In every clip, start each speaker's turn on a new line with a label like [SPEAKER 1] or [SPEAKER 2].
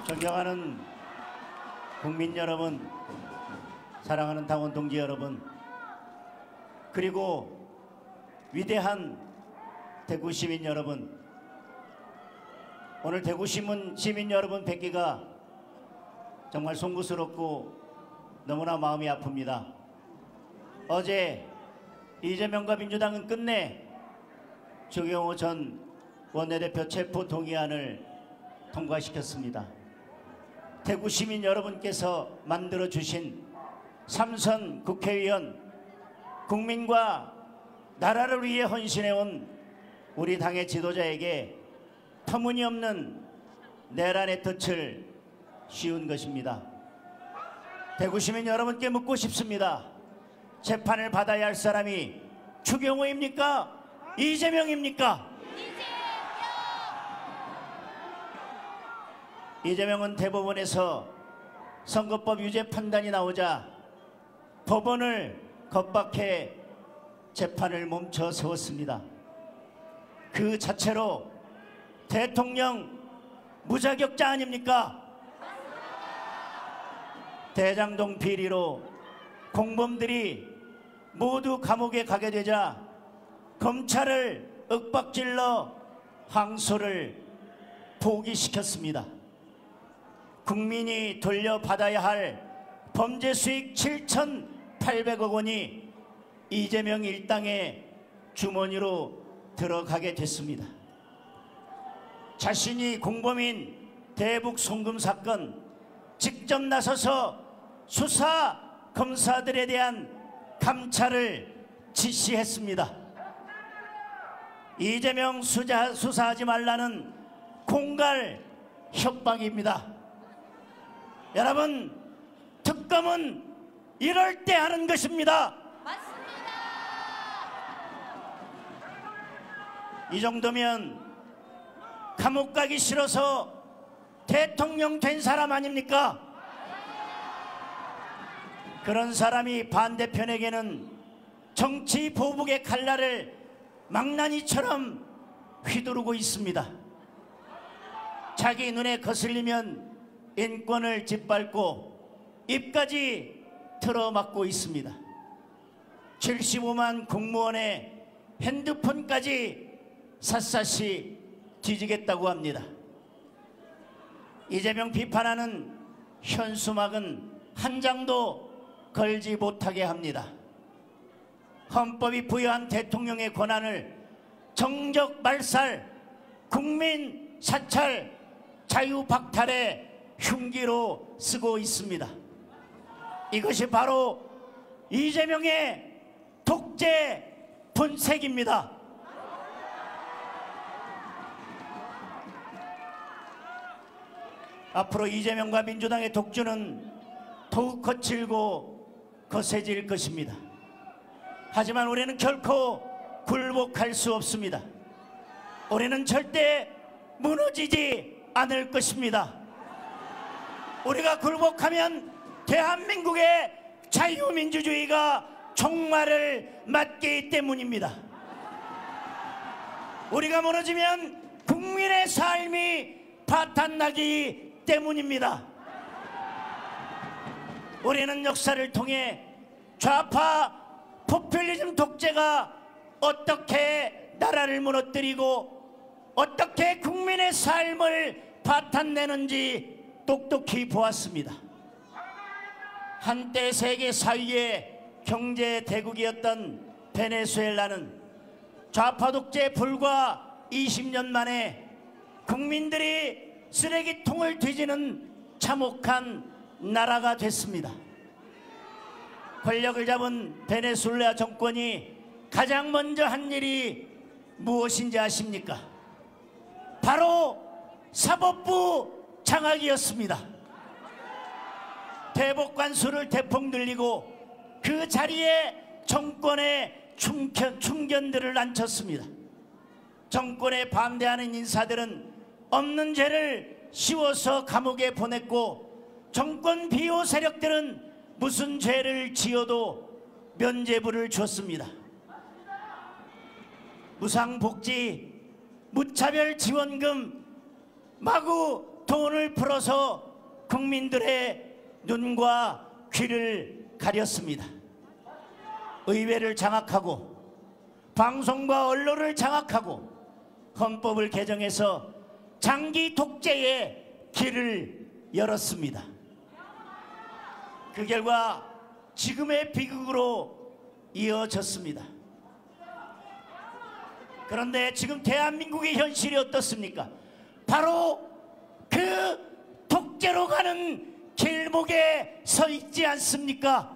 [SPEAKER 1] 존경하는 국민 여러분, 사랑하는 당원 동지 여러분, 그리고 위대한 대구 시민 여러분, 오늘 대구 시민 여러분 뵙기가 정말 송구스럽고 너무나 마음이 아픕니다. 어제 이재명과 민주당은 끝내 주경호 전 원내대표 체포 동의안을 통과시켰습니다. 대구 시민 여러분께서 만들어주신 삼선 국회의원, 국민과 나라를 위해 헌신해온 우리 당의 지도자에게 터무니없는 내란의 덫을 씌운 것입니다. 대구 시민 여러분께 묻고 싶습니다. 재판을 받아야 할 사람이 추경호입니까? 이재명입니까? 이재명은 대법원에서 선거법 유죄 판단이 나오자 법원을 겁박해 재판을 멈춰 세웠습니다. 그 자체로 대통령 무자격자 아닙니까? 대장동 비리로 공범들이 모두 감옥에 가게 되자 검찰을 윽박질러 항소를 포기시켰습니다. 국민이 돌려받아야 할 범죄 수익 7,800억 원이 이재명 일당의 주머니로 들어가게 됐습니다. 자신이 공범인 대북 송금 사건 직접 나서서 수사 검사들에 대한 감찰을 지시했습니다. 이재명 수사하지 말라는 공갈 협박입니다. 여러분, 특검은 이럴 때 하는 것입니다.
[SPEAKER 2] 맞습니다.
[SPEAKER 1] 이 정도면 감옥 가기 싫어서 대통령 된 사람 아닙니까? 그런 사람이 반대편에게는 정치 보복의 칼날을 망나니처럼 휘두르고 있습니다. 자기 눈에 거슬리면 인권을 짓밟고 입까지 틀어막고 있습니다. 75만 공무원의 핸드폰까지 샅샅이 뒤지겠다고 합니다. 이재명 비판하는 현수막은 한 장도 걸지 못하게 합니다. 헌법이 부여한 대통령의 권한을 정적 말살, 국민 사찰, 자유박탈의 흉기로 쓰고 있습니다. 이것이 바로 이재명의 독재 본색입니다. 앞으로 이재명과 민주당의 독주는 더욱 거칠고 거세질 것입니다. 하지만 우리는 결코 굴복할 수 없습니다. 우리는 절대 무너지지 않을 것입니다. 우리가 굴복하면 대한민국의 자유민주주의가 종말을 맞기 때문입니다. 우리가 무너지면 국민의 삶이 파탄나기 때문입니다. 우리는 역사를 통해 좌파 포퓰리즘 독재가 어떻게 나라를 무너뜨리고 어떻게 국민의 삶을 파탄내는지 똑똑히 보았습니다. 한때 세계 4위의 경제 대국이었던 베네수엘라는 좌파 독재 불과 20년 만에 국민들이 쓰레기통을 뒤지는 참혹한 나라가 됐습니다. 권력을 잡은 베네수엘라 정권이 가장 먼저 한 일이 무엇인지 아십니까? 바로 사법부 장악이었습니다. 대법관수를 대폭 늘리고 그 자리에 정권의 충견들을 앉혔습니다. 정권에 반대하는 인사들은 없는 죄를 씌워서 감옥에 보냈고 정권 비호 세력들은 무슨 죄를 지어도 면죄부를 줬습니다. 무상복지, 무차별 지원금 마구 돈을 풀어서 국민들의 눈과 귀를 가렸습니다. 의회를 장악하고 방송과 언론을 장악하고 헌법을 개정해서 장기 독재의 길을 열었습니다. 그 결과 지금의 비극으로 이어졌습니다. 그런데 지금 대한민국의 현실이 어떻습니까? 바로 그 독재로 가는 길목에 서 있지 않습니까?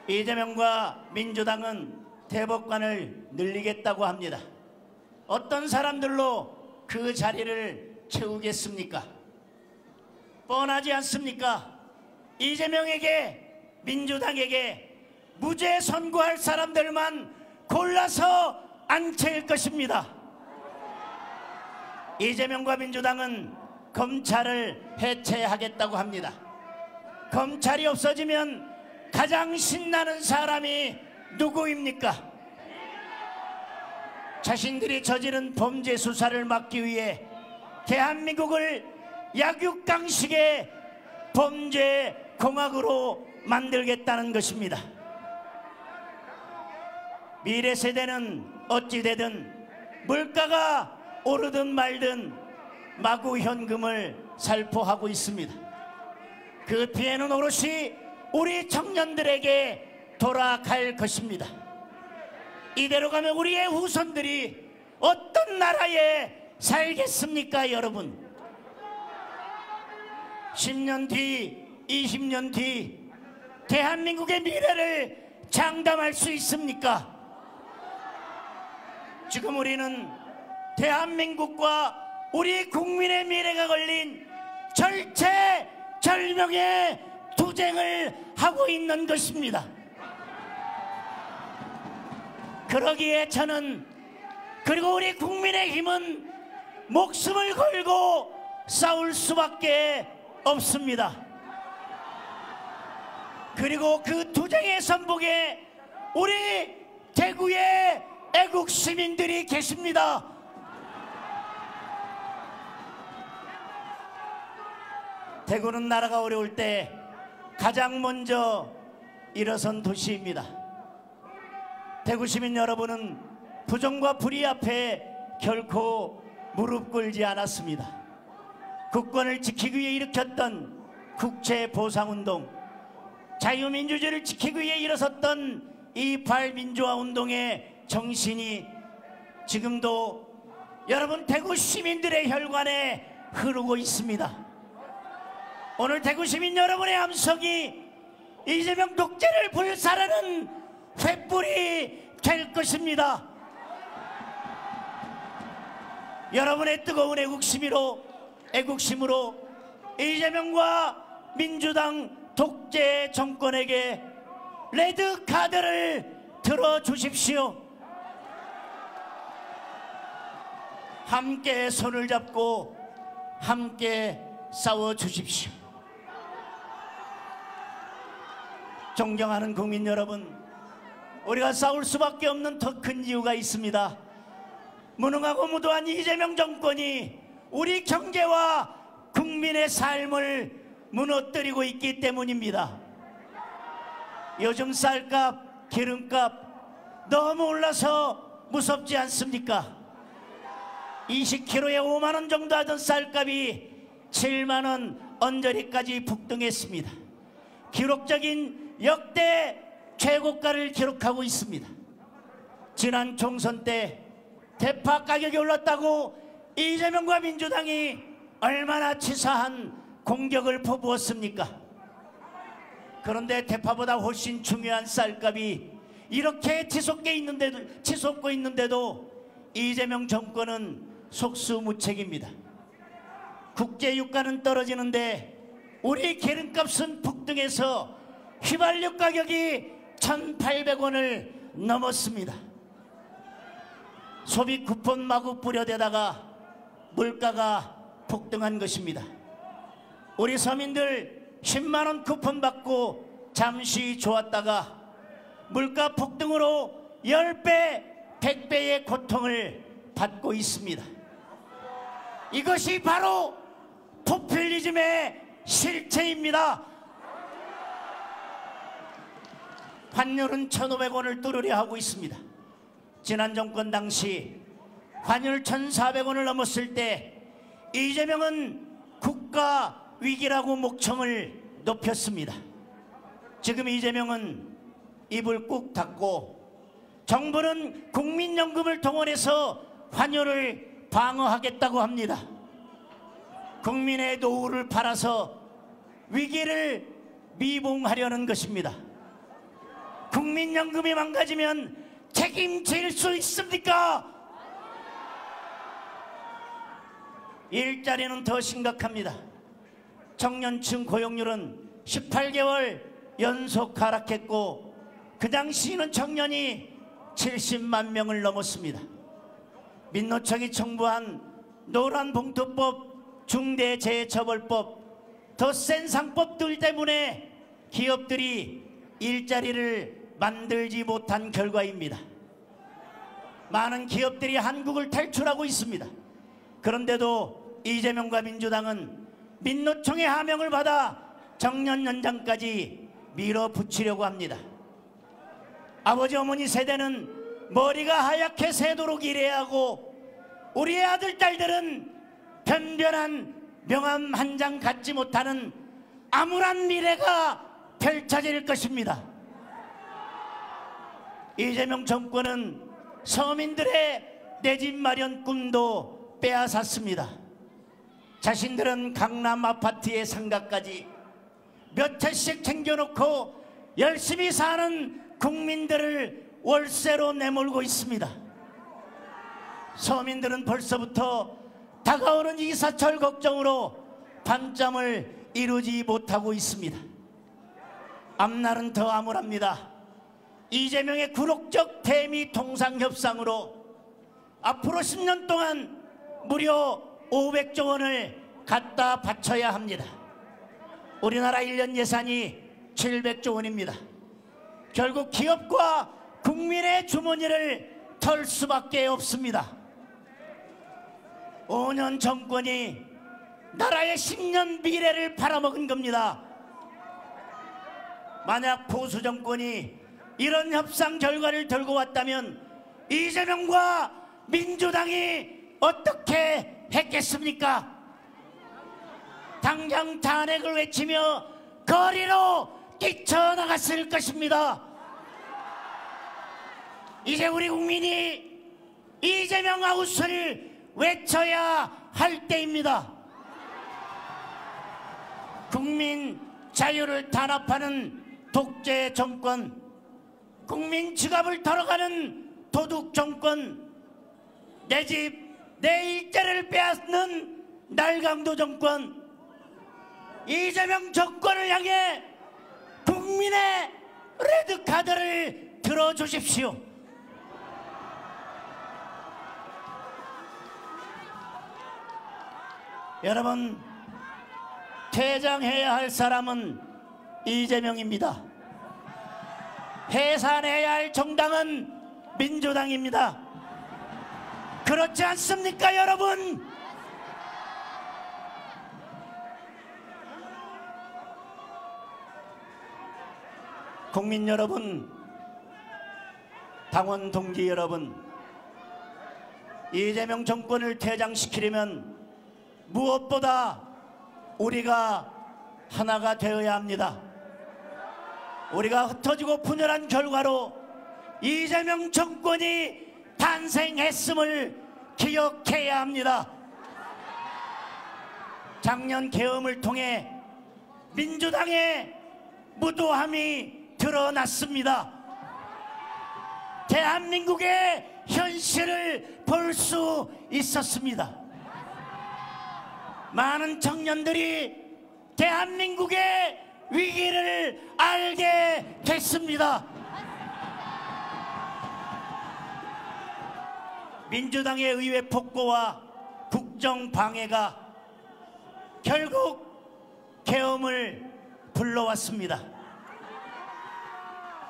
[SPEAKER 1] 이재명과 민주당은 대법관을 늘리겠다고 합니다. 어떤 사람들로 그 자리를 채우겠습니까? 뻔하지 않습니까? 이재명에게, 민주당에게 무죄 선고할 사람들만 골라서 앉힐 것입니다. 이재명과 민주당은 검찰을 해체하겠다고 합니다. 검찰이 없어지면 가장 신나는 사람이 누구입니까? 자신들이 저지른 범죄 수사를 막기 위해 대한민국을 약육강식의 범죄 공화국으로 만들겠다는 것입니다. 미래 세대는 어찌되든 물가가 오르든 말든 마구 현금을 살포하고 있습니다. 그 피해는 오롯이 우리 청년들에게 돌아갈 것입니다. 이대로 가면 우리의 후손들이 어떤 나라에 살겠습니까, 여러분? 10년 뒤, 20년 뒤 대한민국의 미래를 장담할 수 있습니까? 지금 우리는 대한민국과 우리 국민의 미래가 걸린 절체절명의 투쟁을 하고 있는 것입니다. 그러기에 저는, 그리고 우리 국민의힘은 목숨을 걸고 싸울 수밖에 없습니다. 그리고 그 투쟁의 선봉에 우리 대구의 애국 시민들이 계십니다. 대구는 나라가 어려울 때 가장 먼저 일어선 도시입니다. 대구 시민 여러분은 부정과 불의 앞에 결코 무릎 꿇지 않았습니다. 국권을 지키기 위해 일으켰던 국채보상운동, 자유민주주의를 지키기 위해 일어섰던 이 발민주화운동의 정신이 지금도 여러분 대구 시민들의 혈관에 흐르고 있습니다. 오늘 대구 시민 여러분의 함성이 이재명 독재를 불살하는 횃불이 될 것입니다. 여러분의 뜨거운 애국심으로 이재명과 민주당 독재 정권에게 레드카드를 들어주십시오. 함께 손을 잡고 함께 싸워주십시오. 존경하는 국민 여러분, 우리가 싸울 수밖에 없는 더 큰 이유가 있습니다. 무능하고 무도한 이재명 정권이 우리 경제와 국민의 삶을 무너뜨리고 있기 때문입니다. 요즘 쌀값, 기름값 너무 올라서 무섭지 않습니까? 20kg에 5만 원 정도 하던 쌀값이 7만 원 언저리까지 폭등했습니다. 기록적인 역대 최고가를 기록하고 있습니다. 지난 총선 때 대파 가격이 올랐다고 이재명과 민주당이 얼마나 치사한 공격을 퍼부었습니까? 그런데 대파보다 훨씬 중요한 쌀값이 이렇게 치솟고 있는데도 이재명 정권은 속수무책입니다. 국제유가는 떨어지는데 우리 기름값은 폭등해서 휘발유 가격이 1,800원을 넘었습니다. 소비 쿠폰 마구 뿌려대다가 물가가 폭등한 것입니다. 우리 서민들 10만원 쿠폰 받고 잠시 좋았다가 물가 폭등으로 10배, 100배의 고통을 받고 있습니다. 이것이 바로 포퓰리즘의 실체입니다. 환율은 1,500원을 뚫으려 하고 있습니다. 지난 정권 당시 환율 1,400원을 넘었을 때 이재명은 국가 위기라고 목청을 높였습니다. 지금 이재명은 입을 꾹 닫고 정부는 국민연금을 동원해서 환율을 방어하겠다고 합니다. 국민의 노후를 팔아서 위기를 미봉하려는 것입니다. 국민연금이 망가지면 책임질 수 있습니까? 일자리는 더 심각합니다. 청년층 고용률은 18개월 연속 하락했고 그 당시에는 청년이 70만 명을 넘었습니다. 민노총이 청부한 노란봉투법, 중대재해처벌법, 더 센 상법들 때문에 기업들이 일자리를 만들지 못한 결과입니다. 많은 기업들이 한국을 탈출하고 있습니다. 그런데도 이재명과 민주당은 민노총의 하명을 받아 정년 연장까지 밀어붙이려고 합니다. 아버지 어머니 세대는 머리가 하얗게 새도록 일해야 하고 우리의 아들 딸들은 변변한 명함 한 장 갖지 못하는 암울한 미래가 펼쳐질 것입니다. 이재명 정권은 서민들의 내 집 마련 꿈도 빼앗았습니다. 자신들은 강남 아파트의 상가까지 몇 채씩 챙겨놓고 열심히 사는 국민들을 월세로 내몰고 있습니다. 서민들은 벌써부터 다가오는 이사철 걱정으로 밤잠을 이루지 못하고 있습니다. 앞날은 더 암울합니다. 이재명의 굴욕적 대미 통상협상으로 앞으로 10년 동안 무려 500조 원을 갖다 바쳐야 합니다. 우리나라 1년 예산이 700조 원입니다. 결국 기업과 국민의 주머니를 털 수밖에 없습니다. 5년 정권이 나라의 10년 미래를 팔아먹은 겁니다. 만약 보수 정권이 이런 협상 결과를 들고 왔다면 이재명과 민주당이 어떻게 했겠습니까? 당장 탄핵을 외치며 거리로 뛰쳐나갔을 것입니다. 이제 우리 국민이 이재명 아웃을 외쳐야 할 때입니다. 국민 자유를 탄압하는 독재 정권, 국민 지갑을 털어가는 도둑 정권, 내 집, 내 일자리를 빼앗는 날강도 정권, 이재명 정권을 향해 국민의 레드카드를 들어주십시오. 여러분, 퇴장해야 할 사람은 이재명입니다. 해산해야 할 정당은 민주당입니다. 그렇지 않습니까, 여러분? 국민 여러분, 당원 동지 여러분, 이재명 정권을 퇴장시키려면 무엇보다 우리가 하나가 되어야 합니다. 우리가 흩어지고 분열한 결과로 이재명 정권이 탄생했음을 기억해야 합니다. 작년 계엄을 통해 민주당의 무도함이 드러났습니다. 대한민국의 현실을 볼 수 있었습니다. 많은 청년들이 대한민국의 위기를 알게 됐습니다. 민주당의 의회 폭거와 국정 방해가 결국 계엄을 불러왔습니다.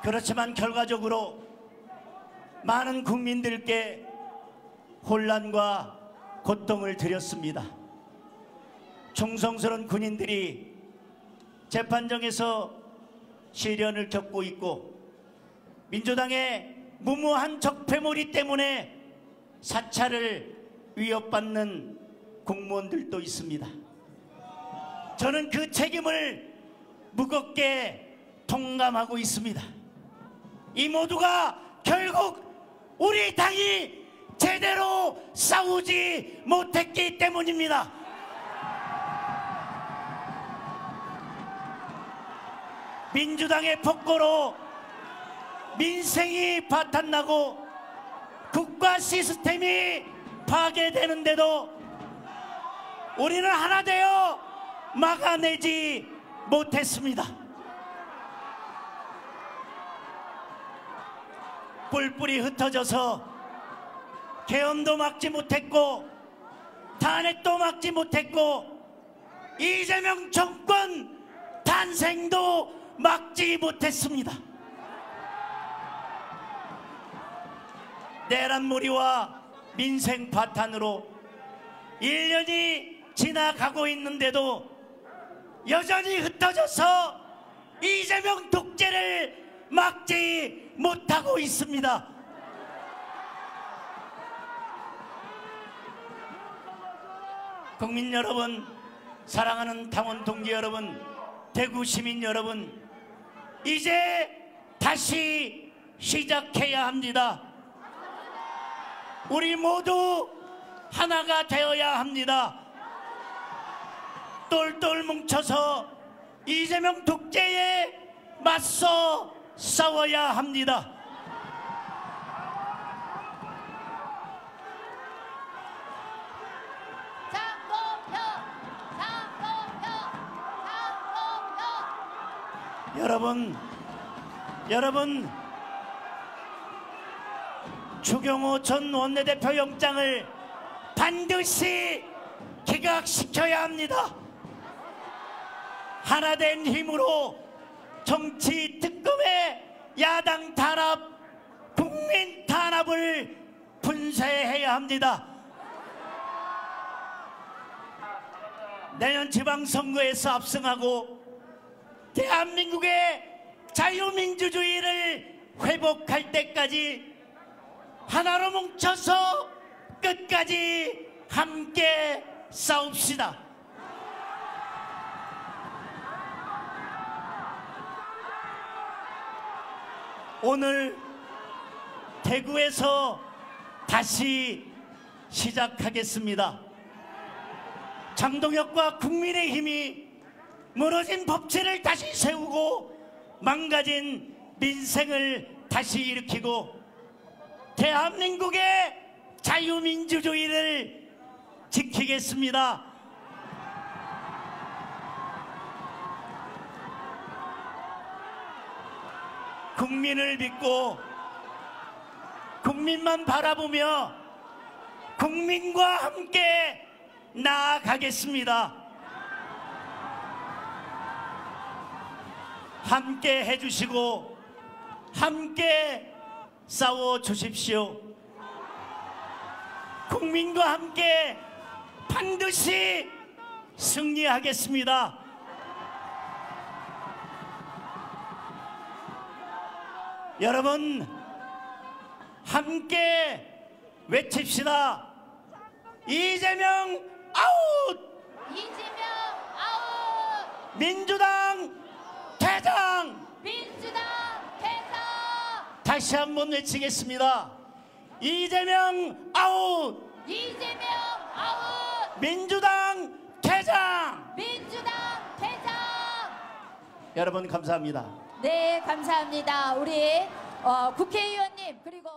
[SPEAKER 1] 그렇지만 결과적으로 많은 국민들께 혼란과 고통을 드렸습니다. 충성스러운 군인들이 재판정에서 시련을 겪고 있고 민주당의 무모한 적폐몰이 때문에 사찰을 위협받는 공무원들도 있습니다. 저는 그 책임을 무겁게 통감하고 있습니다. 이 모두가 결국 우리 당이 제대로 싸우지 못했기 때문입니다. 민주당의 폭거로 민생이 파탄나고 국가 시스템이 파괴되는데도 우리는 하나 되어 막아내지 못했습니다. 뿔뿔이 흩어져서 계엄도 막지 못했고 탄핵도 막지 못했고 이재명 정권 탄생도 막지 못했습니다. 내란몰이와 민생 파탄으로 1년이 지나가고 있는데도 여전히 흩어져서 이재명 독재를 막지 못하고 있습니다. 국민 여러분, 사랑하는 당원 동지 여러분, 대구 시민 여러분, 이제 다시 시작해야 합니다. 우리 모두 하나가 되어야 합니다. 똘똘 뭉쳐서 이재명 독재에 맞서 싸워야 합니다. 여러분, 추경호 전 원내대표 영장을 반드시 기각시켜야 합니다. 하나된 힘으로 정치 특검의 야당 탄압, 국민 탄압을 분쇄해야 합니다. 내년 지방선거에서 압승하고 대한민국의 자유민주주의를 회복할 때까지 하나로 뭉쳐서 끝까지 함께 싸웁시다. 오늘 대구에서 다시 시작하겠습니다. 장동혁과 국민의힘이 무너진 법치를 다시 세우고 망가진 민생을 다시 일으키고 대한민국의 자유민주주의를 지키겠습니다. 국민을 믿고 국민만 바라보며 국민과 함께 나아가겠습니다. 함께 해주시고 함께 싸워주십시오. 국민과 함께 반드시 승리하겠습니다. 여러분, 함께 외칩시다. 이재명 아웃!
[SPEAKER 2] 이재명 아웃!
[SPEAKER 1] 민주당 퇴장!
[SPEAKER 2] 민주당 퇴장!
[SPEAKER 1] 다시 한번 외치겠습니다. 이재명 아웃!
[SPEAKER 2] 이재명 아웃!
[SPEAKER 1] 민주당 퇴장!
[SPEAKER 2] 민주당 퇴장!
[SPEAKER 1] 여러분 감사합니다.
[SPEAKER 2] 네, 감사합니다. 우리 국회의원님 그리고